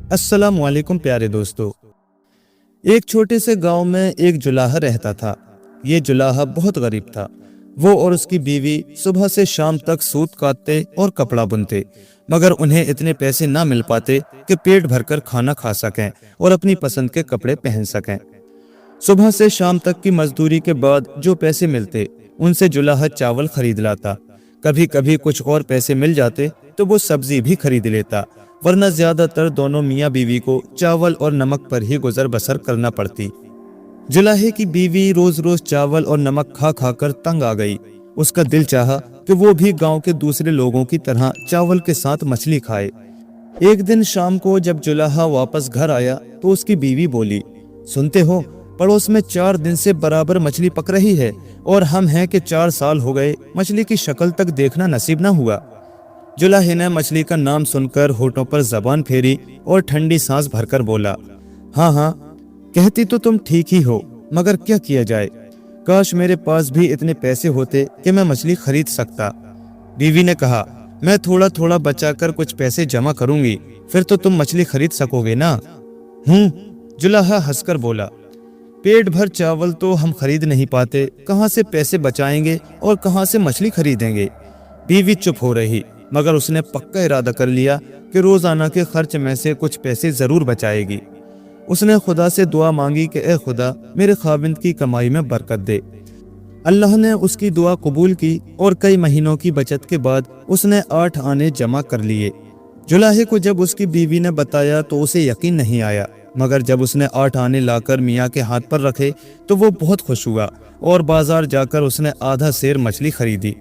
अस्सलाम वालेकुम प्यारे दोस्तों। एक छोटे से गांव में एक जुलाहा रहता था। ये जुलाहा बहुत गरीब था। वो और उसकी बीवी सुबह से शाम तक सूत काटते और कपड़ा बुनते, मगर उन्हें इतने पैसे ना मिल पाते कि पेट भरकर खाना खा सकें और अपनी पसंद के कपड़े पहन सकें। सुबह से शाम तक की मजदूरी के बाद जो पैसे मिलते, उनसे जुलाहा चावल खरीद लाता। कभी कभी कुछ और पैसे मिल जाते तो वो सब्जी भी खरीद लेता, वरना ज्यादातर दोनों मियाँ बीवी को चावल और नमक पर ही गुजर बसर करना पड़ती। जुलाहे की बीवी रोज रोज चावल और नमक खा खा कर तंग आ गई। उसका दिल चाहा कि वो भी गांव के दूसरे लोगों की तरह चावल के साथ मछली खाए। एक दिन शाम को जब जुलाहा वापस घर आया तो उसकी बीवी बोली, सुनते हो, पड़ोस में 4 दिन से बराबर मछली पक रही है और हम हैं कि 4 साल हो गए मछली की शक्ल तक देखना नसीब ना हुआ। जुलाहे ने मछली का नाम सुनकर होठों पर जबान फेरी और ठंडी सांस भरकर बोला, हाँ हाँ, कहती तो तुम ठीक ही हो, मगर क्या किया जाए। काश मेरे पास भी इतने पैसे होते कि मैं मछली खरीद सकता। बीवी ने कहा, मैं थोड़ा थोड़ा बचाकर कुछ पैसे जमा करूंगी, फिर तो तुम मछली खरीद सकोगे ना। जुलाहा हंसकर बोला, पेट भर चावल तो हम खरीद नहीं पाते, कहाँ से पैसे बचाएंगे और कहाँ से मछली खरीदेंगे। बीवी चुप हो रही, मगर उसने पक्का इरादा कर लिया कि रोजाना के खर्च में से कुछ पैसे जरूर बचाएगी। उसने खुदा से दुआ मांगी कि ए खुदा, मेरे खाविंद की कमाई में बरकत दे। अल्लाह ने उसकी दुआ कबूल की और कई महीनों की बचत के बाद उसने 8 आने जमा कर लिए। जुलाहे को जब उसकी बीवी ने बताया तो उसे यकीन नहीं आया, मगर जब उसने 8 आने लाकर मियाँ के हाथ पर रखे तो वो बहुत खुश हुआ और बाजार जाकर उसने आधा सेर मछली खरीदी।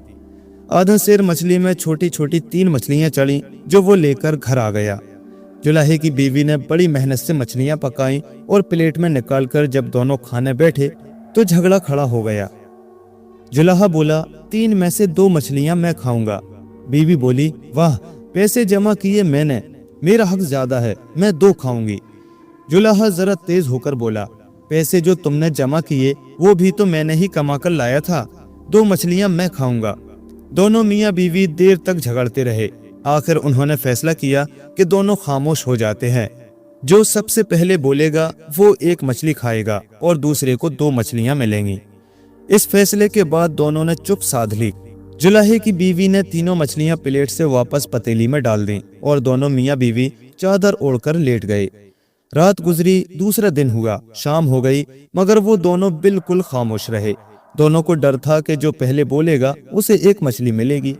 आधा सेर मछली में छोटी छोटी 3 मछलियाँ चढ़ी जो वो लेकर घर आ गया। जुलाहे की बीवी ने बड़ी मेहनत से मछलियाँ पकाई और प्लेट में निकालकर जब दोनों खाने बैठे तो झगड़ा खड़ा हो गया। जुलाहा बोला, 3 में से 2 मछलियाँ मैं खाऊंगा। बीवी बोली, वाह, पैसे जमा किए मैंने, मेरा हक ज्यादा है, मैं 2 खाऊंगी। जुलाहा जरा तेज होकर बोला, पैसे जो तुमने जमा किए वो भी तो मैंने ही कमा कर लाया था, 2 मछलियाँ मैं खाऊंगा। दोनों मियाँ बीवी देर तक झगड़ते रहे। आखिर उन्होंने फैसला किया कि दोनों खामोश हो जाते हैं। जो सबसे पहले बोलेगा वो 1 मछली खाएगा और दूसरे को 2 मछलियां मिलेंगी। इस फैसले के बाद दोनों ने चुप साध ली। जुलाहे की बीवी ने तीनों मछलियां प्लेट से वापस पतीली में डाल दी और दोनों मियाँ बीवी चादर ओढ़कर लेट गए। रात गुजरी, दूसरा दिन हुआ, शाम हो गई, मगर वो दोनों बिल्कुल खामोश रहे। दोनों को डर था कि जो पहले बोलेगा उसे 1 मछली मिलेगी।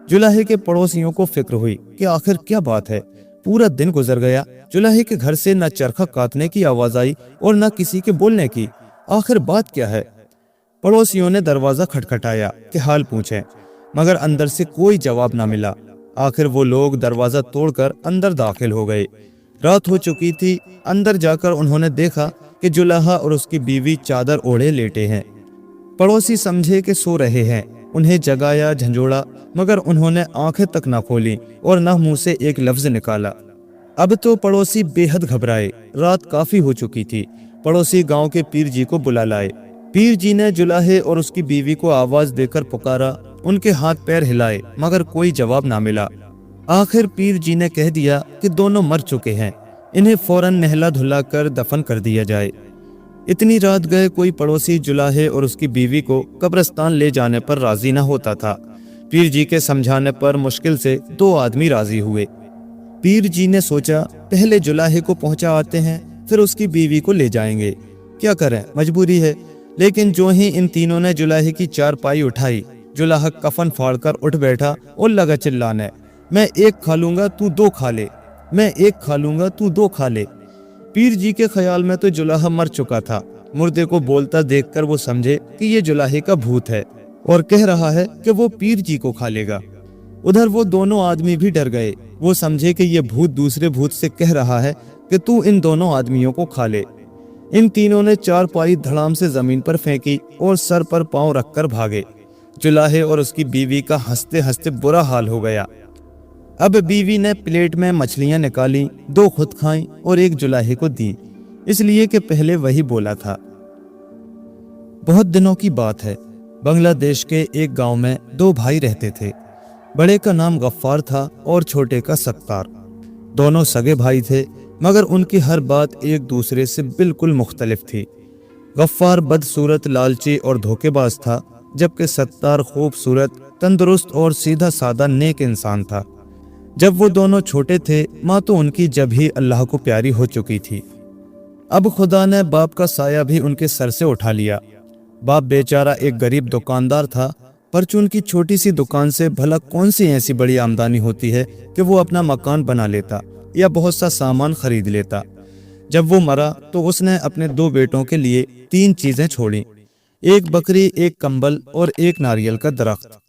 जुलाहे के पड़ोसियों को फिक्र हुई कि आखिर क्या बात है। पूरा दिन गुजर गया, जुलाहे के घर से न चरखा काटने की आवाज आई और न किसी के बोलने की। आखिर बात क्या है। पड़ोसियों ने दरवाजा खटखटाया कि हाल पूछें, मगर अंदर से कोई जवाब ना मिला। आखिर वो लोग दरवाजा तोड़कर अंदर दाखिल हो गए। रात हो चुकी थी। अंदर जाकर उन्होंने देखा कि जुलाहा और उसकी बीवी चादर ओढ़े लेटे हैं। पड़ोसी समझे कि सो रहे हैं, उन्हें जगाया, झंझोड़ा, मगर उन्होंने आंखें तक ना खोली और न मुंह से एक लफ्ज निकाला। अब तो पड़ोसी बेहद घबराए। रात काफी हो चुकी थी। पड़ोसी गांव के पीर जी को बुला लाए। पीर जी ने जुलाहे और उसकी बीवी को आवाज देकर पुकारा। उनके हाथ पैर हिलाए, मगर कोई जवाब ना मिला। आखिर पीर जी ने कह दिया कि दोनों मर चुके हैं, इन्हें फौरन नहला धुला कर दफन कर दिया जाए। इतनी रात गए कोई पड़ोसी जुलाहे और उसकी बीवी को कब्रिस्तान ले जाने पर राजी न होता था। पीर जी के समझाने पर मुश्किल से 2 आदमी राजी हुए। पीर जी ने सोचा, पहले जुलाहे को पहुंचा आते हैं, फिर उसकी बीवी को ले जाएंगे। क्या करें, मजबूरी है। लेकिन जो ही इन तीनों ने जुलाहे की चारपाई उठाई, जुलाहा कफन फाड़कर उठ बैठा और लगा चिल्लाने, मैं 1 खा लूंगा, तू 2 खा ले, मैं 1 खा लूंगा, तू 2 खा ले। पीर जी के ख्याल में तो जुलाहा मर चुका था। मुर्दे को बोलता देखकर वो समझे कि ये जुलाहे का भूत है और कह रहा है कि वो पीर जी को खा लेगा। उधर वो दोनों आदमी भी डर गए। वो समझे कि ये भूत दूसरे भूत से कह रहा है कि तू इन दोनों आदमियों को खा ले। इन तीनों ने चारपाई धड़ाम से जमीन पर फेंकी और सर पर पांव रखकर भागे। जुलाहे और उसकी बीवी का हंसते हंसते बुरा हाल हो गया। अब बीवी ने प्लेट में मछलियां निकाली, 2 खुद खाईं और 1 जुलाहे को दी, इसलिए कि पहले वही बोला था। बहुत दिनों की बात है। बांग्लादेश के एक गांव में 2 भाई रहते थे। बड़े का नाम गफ्फार था और छोटे का सत्तार। दोनों सगे भाई थे। मगर उनकी हर बात एक दूसरे से बिल्कुल मुख्तलिफ थी। गफ्फार बदसूरत, लालची और धोखेबाज था, जबकि सत्तार खूबसूरत, तंदुरुस्त और सीधा साधा नेक इंसान था। जब वो दोनों छोटे थे, माँ तो उनकी जब ही अल्लाह को प्यारी हो चुकी थी। अब खुदा ने बाप का साया भी उनके सर से उठा लिया। बाप बेचारा एक गरीब दुकानदार था, पर उनकी छोटी सी दुकान से भला कौन सी ऐसी बड़ी आमदनी होती है कि वो अपना मकान बना लेता या बहुत सा सामान खरीद लेता। जब वो मरा तो उसने अपने 2 बेटों के लिए 3 चीजें छोड़ी, एक बकरी, एक कंबल और एक नारियल का दरख्त।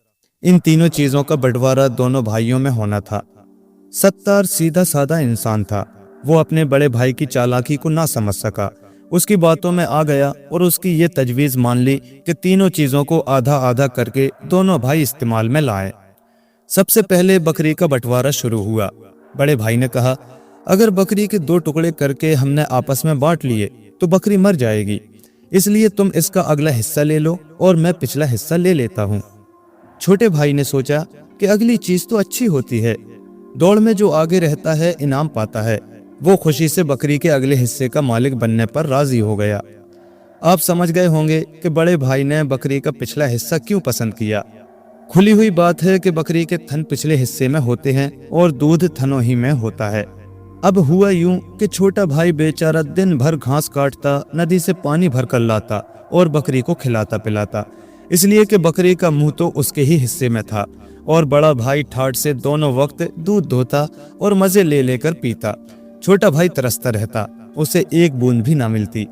इन तीनों चीजों का बंटवारा दोनों भाइयों में होना था। सत्तार सीधा साधा इंसान था। वो अपने बड़े भाई की चालाकी को ना समझ सका, उसकी बातों में आ गया और उसकी ये तजवीज़ मान ली कि तीनों चीज़ों को आधा आधा करके दोनों भाई इस्तेमाल में लाए। सबसे पहले बकरी का बंटवारा शुरू हुआ। बड़े भाई ने कहा, अगर बकरी के 2 टुकड़े करके हमने आपस में बांट लिए तो बकरी मर जाएगी, इसलिए तुम इसका अगला हिस्सा ले लो और मैं पिछला हिस्सा ले लेता हूँ। छोटे भाई ने सोचा कि अगली चीज़ तो अच्छी होती है, दौड़ में जो आगे रहता है इनाम पाता है। वो खुशी से बकरी के अगले हिस्से का मालिक बनने पर राजी हो गया। आप समझ गए होंगे कि बड़े भाई ने बकरी का पिछला हिस्सा क्यों पसंद किया। खुली हुई बात है कि बकरी के थन पिछले हिस्से में होते हैं और दूध थनों ही में होता है। अब हुआ यूं कि छोटा भाई बेचारा दिन भर घास काटता, नदी से पानी भर कर लाता और बकरी को खिलाता पिलाता, इसलिए कि बकरी का मुंह तो उसके ही हिस्से में था। और बड़ा भाई ठाठ से दोनों वक्त दूध धोता और मजे ले लेकर पीता। छोटा भाई तरसता रहता, उसे एक बूंद भी ना मिलती,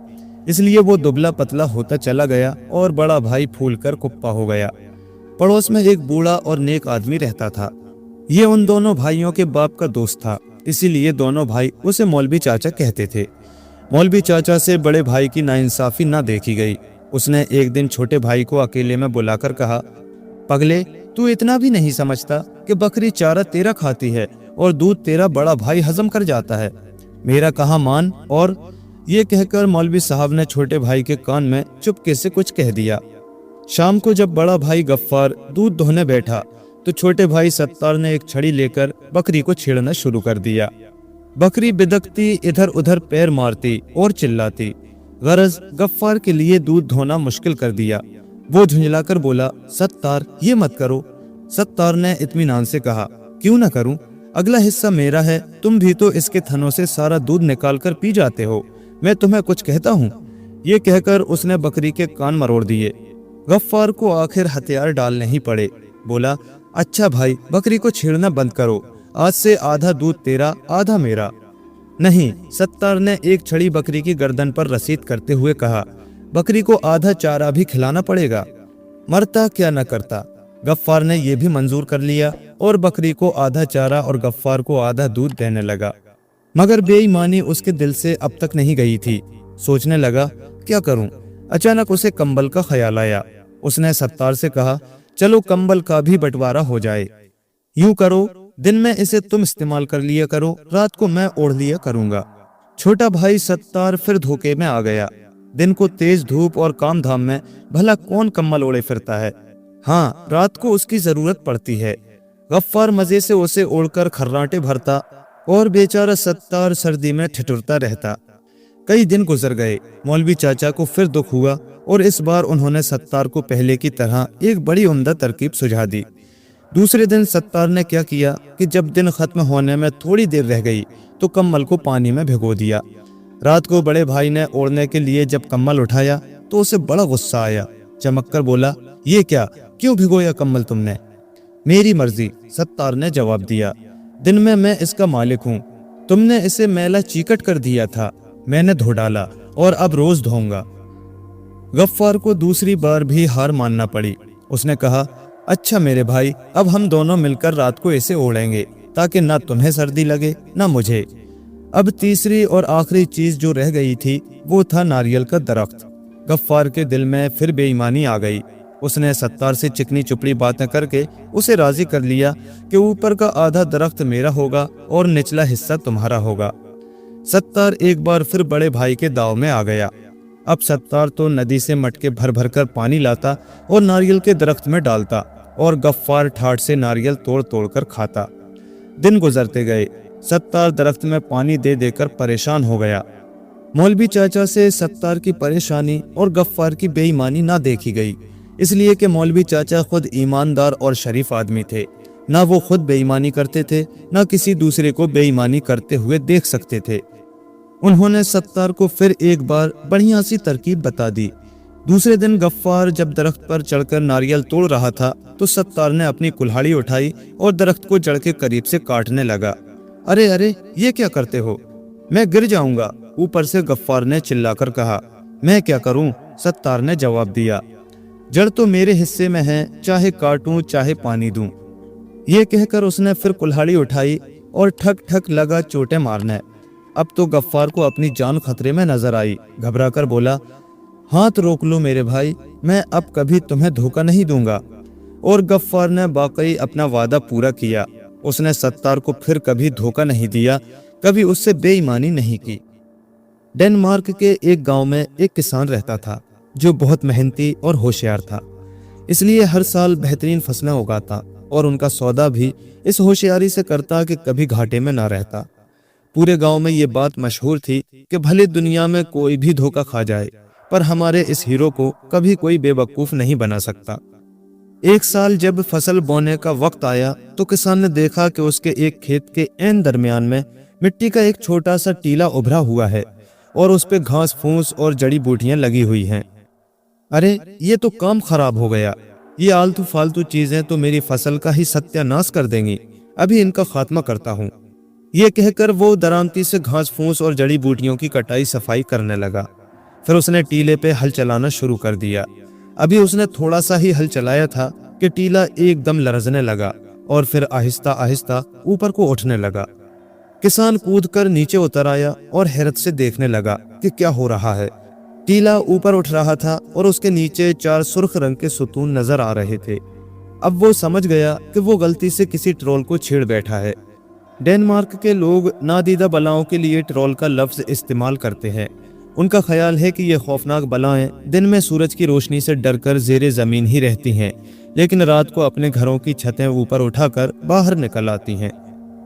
इसलिए वो दुबला पतला होता चला गया और बड़ा भाई फूलकर कुप्पा हो गया। पड़ोस में एक बूढ़ा और नेक आदमी रहता था। ये उन दोनों भाइयों के बाप का दोस्त था, इसीलिए दोनों भाई उसे मौलवी चाचा कहते थे। मौलवी चाचा से बड़े भाई की नाइंसाफी ना देखी गई। उसने एक दिन छोटे भाई को अकेले में बुलाकर कहा, पगले, तू इतना भी नहीं समझता कि बकरी चारा तेरा खाती है और दूध तेरा बड़ा भाई हजम कर जाता है, मेरा कहा मान। और ये कहकर मौलवी साहब ने छोटे भाई के कान में चुपके से कुछ कह दिया। शाम को जब बड़ा भाई गफ्फार दूध धोने बैठा तो छोटे भाई सत्तार ने एक छड़ी लेकर बकरी को छेड़ना शुरू कर दिया। बकरी बिदकती, इधर उधर पैर मारती और चिल्लाती। गरज गफ्फार के लिए दूध धोना मुश्किल कर दिया। वो झुंझलाकर बोला, सत्तार ये मत करो। सत्तार ने इत्मीनान से कहा, क्यों ना करूं, अगला हिस्सा मेरा है, तुम भी तो इसके थनों से सारा दूध निकाल कर पी जाते हो, मैं तुम्हें कुछ कहता हूँ। ये कहकर उसने बकरी के कान मरोड़ दिए। गफ्फार को आखिर हथियार डालने ही पड़े। बोला, अच्छा भाई, बकरी को छेड़ना बंद करो, आज से आधा दूध तेरा आधा मेरा। नहीं, सत्तार ने एक छड़ी बकरी की गर्दन पर रसीद करते हुए कहा, बकरी को आधा चारा भी खिलाना पड़ेगा, मरता क्या न करता। गफ्फार ने यह भी मंजूर कर लिया और बकरी को आधा चारा और गफ्फार को आधा दूध देने लगा। मगर बेईमानी उसके दिल से अब तक नहीं गई थी। सोचने लगा, क्या करूं। अचानक उसे कंबल का ख्याल आया। उसने सत्तार से कहा, चलो कंबल का भी बंटवारा हो जाए। यूं करो, दिन में इसे तुम इस्तेमाल कर लिया करो, रात को मैं ओढ़ लिया करूंगा। छोटा भाई सत्तार फिर धोखे में आ गया। दिन को तेज धूप और काम धाम में भला कौन कंबल ओढ़े फिरता है। हाँ, रात को उसकी जरूरत पड़ती है। गफ्फार मजे से उसे ओढ़कर खर्राटे भरता और बेचारा सत्तार सर्दी में ठिठुरता रहता। कई दिन गुजर गए। मौलवी चाचा को फिर दुख हुआ और इस बार उन्होंने सत्तार को पहले की तरह एक बड़ी उम्दा तरकीब सुझा दी। दूसरे दिन सत्तार ने क्या किया कि जब दिन खत्म होने में थोड़ी देर रह गई तो कम्बल को पानी में भिगो दिया। रात को बड़े भाई ने ओढ़ने के लिए जब कम्बल उठाया तो उसे बड़ा गुस्सा आया। चमककर बोला, ये क्या, क्यों भिगोया कम्बल तुमने? मेरी मर्जी, सत्तार ने जवाब दिया। दिन में मैं इसका मालिक हूँ, तुमने इसे मैला चीकट कर दिया था, मैंने धो डाला और अब रोज धोऊंगा। गफ्फार को दूसरी बार भी हार मानना पड़ी। उसने कहा, अच्छा मेरे भाई, अब हम दोनों मिलकर रात को इसे ओढ़ेंगे ताकि ना तुम्हें सर्दी लगे ना मुझे। अब तीसरी और आखिरी चीज जो रह गई थी वो था नारियल का दरख्त। गफ्फार के दिल में फिर बेईमानी आ गई। उसने सत्तार से चिकनी चुपड़ी बातें करके उसे राजी कर लिया कि ऊपर का आधा दरख्त मेरा होगा और निचला हिस्सा तुम्हारा होगा। सत्तार एक बार फिर बड़े भाई के दाव में आ गया। अब सत्तार तो नदी से मटके भर भर कर पानी लाता और नारियल के दरख्त में डालता और गफ्फार ठाठ से नारियल तोड़ तोड़ कर खाता। दिन गुजरते गए। सत्तार दरख्त में पानी दे देकर परेशान हो गया। मौलवी चाचा से सत्तार की परेशानी और गफ्फार की बेईमानी ना देखी गई, इसलिए कि मौलवी चाचा खुद ईमानदार और शरीफ आदमी थे। ना वो खुद बेईमानी करते थे, ना किसी दूसरे को बेईमानी करते हुए देख सकते थे। उन्होंने सत्तार को फिर एक बार बढ़िया सी तरकीब बता दी। दूसरे दिन गफ्फार जब दरख्त पर चढ़कर नारियल तोड़ रहा था तो सत्तार ने अपनी कुल्हाड़ी उठाई और दरख्त को जड़ के करीब से काटने लगा। अरे अरे, ये क्या करते हो, मैं गिर जाऊंगा, ऊपर से गफ्फार ने चिल्लाकर कहा। मैं क्या करूं, सत्तार ने जवाब दिया। जड़ तो मेरे हिस्से में है, चाहे काटूं चाहे पानी दूं। ये कहकर उसने फिर कुल्हाड़ी उठाई और ठक ठक लगा चोटें मारने। अब तो गफ्फार को अपनी जान खतरे में नजर आई। घबरा कर बोला, हाथ रोक लो मेरे भाई, मैं अब कभी तुम्हें धोखा नहीं दूंगा। और गफ्फार ने वाकई अपना वादा पूरा किया। उसने सत्तार को फिर कभी धोखा नहीं दिया, कभी उससे बेईमानी नहीं की। डेनमार्क के एक गांव में एक किसान रहता था जो बहुत मेहनती और होशियार था, इसलिए हर साल बेहतरीन फसलें उगाता और उनका सौदा भी इस होशियारी से करता कि कभी घाटे में ना रहता। पूरे गांव में ये बात मशहूर थी कि भले दुनिया में कोई भी धोखा खा जाए, पर हमारे इस हीरो को कभी कोई बेवकूफ नहीं बना सकता। एक साल जब फसल बोने का वक्त आया तो किसान ने देखा कि उसके एक खेत के ऐन दरमियान में मिट्टी का एक छोटा सा टीला उभरा हुआ है और उस पे घास फूस और जड़ी बूटियां लगी हुई हैं। अरे, ये तो काम खराब हो गया, ये आलतू फालतू चीजें तो मेरी फसल का ही सत्यानाश कर देंगी, अभी इनका खात्मा करता हूँ। ये कहकर वो दरामती से घास फूस और जड़ी बूटियों की कटाई सफाई करने लगा। फिर उसने टीले पे हल चलाना शुरू कर दिया। अभी उसने थोड़ा सा ही हल चलाया था कि टीला एकदम लरजने लगा और फिर आहिस्ता आहिस्ता ऊपर को उठने लगा। किसान कूदकर नीचे उतर आया और हैरत से देखने लगा कि क्या हो रहा है। टीला ऊपर उठ रहा था और उसके नीचे 4 सुर्ख रंग के सुतून नजर आ रहे थे। अब वो समझ गया कि वो गलती से किसी ट्रोल को छेड़ बैठा है। डेनमार्क के लोग नादीदा बलाओं के लिए ट्रोल का लफ्ज इस्तेमाल करते हैं। उनका ख्याल है कि ये खौफनाक बलाएं दिन में सूरज की रोशनी से डरकर ज़ेरे ज़मीन ही रहती हैं, लेकिन रात को अपने घरों की छतें ऊपर उठाकर बाहर निकल आती हैं।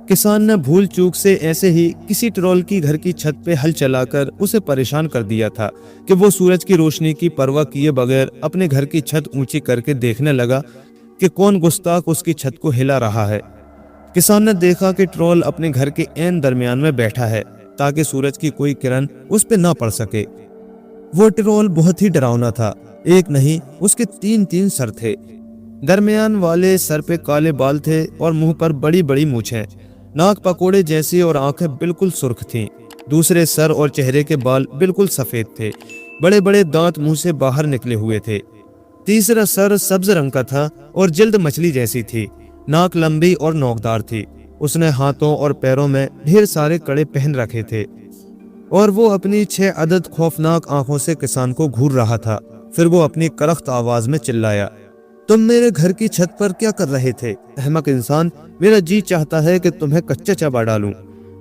किसान ने भूल चूक से ऐसे ही किसी ट्रोल की घर की छत पे हल चलाकर उसे परेशान कर दिया था कि वो सूरज की रोशनी की परवाह किए बगैर अपने घर की छत ऊंची करके देखने लगा कि कौन गुस्ताख उसकी छत को हिला रहा है। किसान ने देखा कि ट्रोल अपने घर के ऐन दरमियान में बैठा है ताकि सूरज की कोई किरण उस पे ना पड़ सके। वो ट्रोल बहुत ही डरावना था। एक नहीं, उसके 3 सर थे। दरमियान वाले सर पे काले बाल थे और मुंह पर बड़ी बड़ी मूछें, नाक पकोड़े जैसी और आंखें बिल्कुल सुर्ख थीं। दूसरे सर और चेहरे के बाल बिल्कुल सफेद थे, बड़े बड़े दांत मुंह से बाहर निकले हुए थे। तीसरा सर सब्ज रंग का था और जिल्द मछली जैसी थी। नाक लंबी और नोकदार थी। उसने हाथों और पैरों में ढेर सारे कड़े पहन रखे थे और वो अपनी 6 अदद खौफनाक आंखों से किसान को घूर रहा था। फिर वो अपनी करख्त आवाज में चिल्लाया, तुम मेरे घर की छत पर क्या कर रहे थे? अहमक इंसान, मेरा जी चाहता है कि तुम्हें कच्चा चबा डालूं।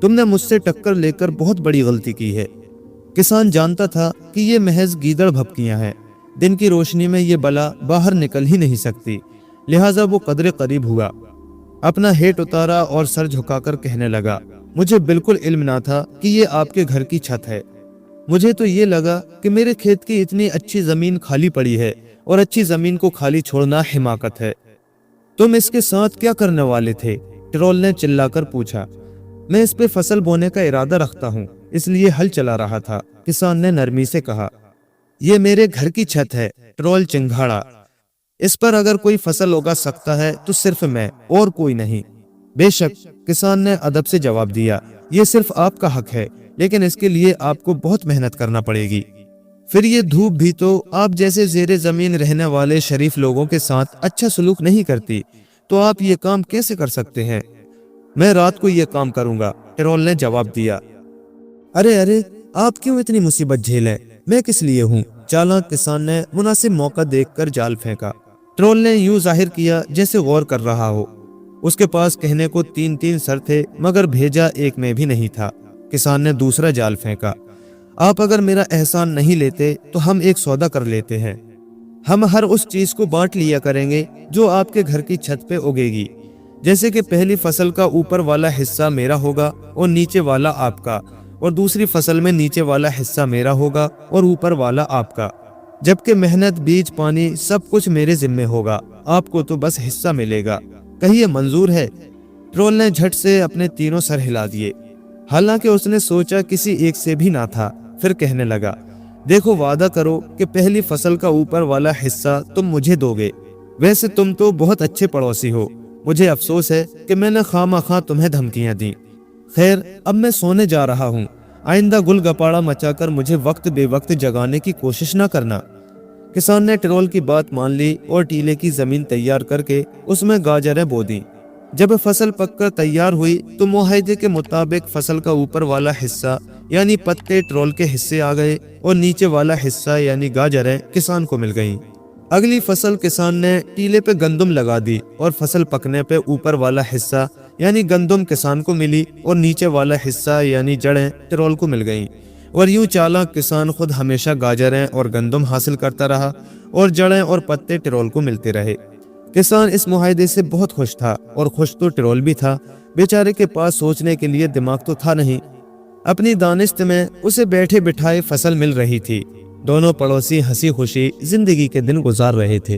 तुमने मुझसे टक्कर लेकर बहुत बड़ी गलती की है। किसान जानता था कि ये महज गीदड़ भपकियां हैं। दिन की रोशनी में ये बला बाहर निकल ही नहीं सकती, लिहाजा वो कदरे करीब हुआ। अपना हेट उतारा और सर झुकाकर कहने लगा, मुझे बिल्कुल इल्म ना था कि ये आपके घर की छत है। मुझे तो ये लगा कि मेरे खेत की इतनी अच्छी जमीन खाली पड़ी है और अच्छी जमीन को खाली छोड़ना हिमाकत है। तुम इसके साथ क्या करने वाले थे? ट्रोल ने चिल्लाकर पूछा। मैं इस पे फसल बोने का इरादा रखता हूँ, इसलिए हल चला रहा था, किसान ने नरमी से कहा। ये मेरे घर की छत है, ट्रोल चिंघाड़ा। इस पर अगर कोई फसल उगा सकता है तो सिर्फ मैं, और कोई नहीं। बेशक, किसान ने अदब से जवाब दिया, ये सिर्फ आपका हक है, लेकिन इसके लिए आपको बहुत मेहनत करना पड़ेगी। फिर ये धूप भी तो आप जैसे ज़ेरे ज़मीन रहने वाले शरीफ लोगों के साथ अच्छा सलूक नहीं करती, तो आप ये काम कैसे कर सकते हैं? मैं रात को ये काम करूंगा, ट्रोल ने जवाब दिया। अरे अरे, आप क्यों इतनी मुसीबत झेलें? मैं किस लिए हूँ? चालाक किसान ने मुनासिब मौका देखकर जाल फेंका। ट्रोल ने यूं जाहिर किया जैसे गौर कर रहा हो। उसके पास कहने को 3 सर थे, मगर भेजा एक में भी नहीं था। किसान ने दूसरा जाल फेंका। आप अगर मेरा एहसान नहीं लेते तो हम एक सौदा कर लेते हैं। हम हर उस चीज को बांट लिया करेंगे जो आपके घर की छत पे उगेगी। जैसे कि पहली फसल का ऊपर वाला हिस्सा मेरा होगा और नीचे वाला आपका, और दूसरी फसल में नीचे वाला हिस्सा मेरा होगा और ऊपर वाला आपका, जबकि मेहनत, बीज, पानी सब कुछ मेरे जिम्मे होगा, आपको तो बस हिस्सा मिलेगा। कहिए मंजूर है? ट्रोल ने झट से अपने तीनों सर हिला दिए। हालांकि उसने सोचा किसी एक से भी ना था। फिर कहने लगा, देखो वादा करो कि पहली फसल का ऊपर वाला हिस्सा तुम मुझे दोगे। वैसे तुम तो बहुत अच्छे पड़ोसी हो, मुझे अफसोस है कि मैंने खामखा तुम्हें धमकियां दी। खैर अब मैं सोने जा रहा हूँ, आइंदा गुल गपाड़ा मचाकर मुझे वक्त बेवक्त जगाने की कोशिश ना करना। किसान ने ट्रोल की बात मान ली और टीले की जमीन तैयार करके उसमें गाजरें बो दी। जब फसल पककर तैयार हुई तो मुआहदे के मुताबिक फसल का ऊपर वाला हिस्सा यानी पत्ते ट्रोल के हिस्से आ गए और नीचे वाला हिस्सा यानी गाजरें किसान को मिल गईं। अगली फसल किसान ने टीले पे गंदम लगा दी और फसल पकने पे ऊपर वाला हिस्सा यानी गंदम किसान को मिली और नीचे वाला हिस्सा यानी जड़ें ट्रोल को मिल गईं। और यूं चालाक किसान खुद हमेशा गाजरें और गंदम हासिल करता रहा और जड़ें और पत्ते ट्रोल को मिलते रहे। किसान इस मुआहदे से बहुत खुश था और खुश तो ट्रोल भी था। बेचारे के पास सोचने के लिए दिमाग तो था नहीं। अपनी दानिश्त में उसे बैठे बिठाए फसल मिल रही थी। दोनों पड़ोसी हंसी खुशी जिंदगी के दिन गुजार रहे थे।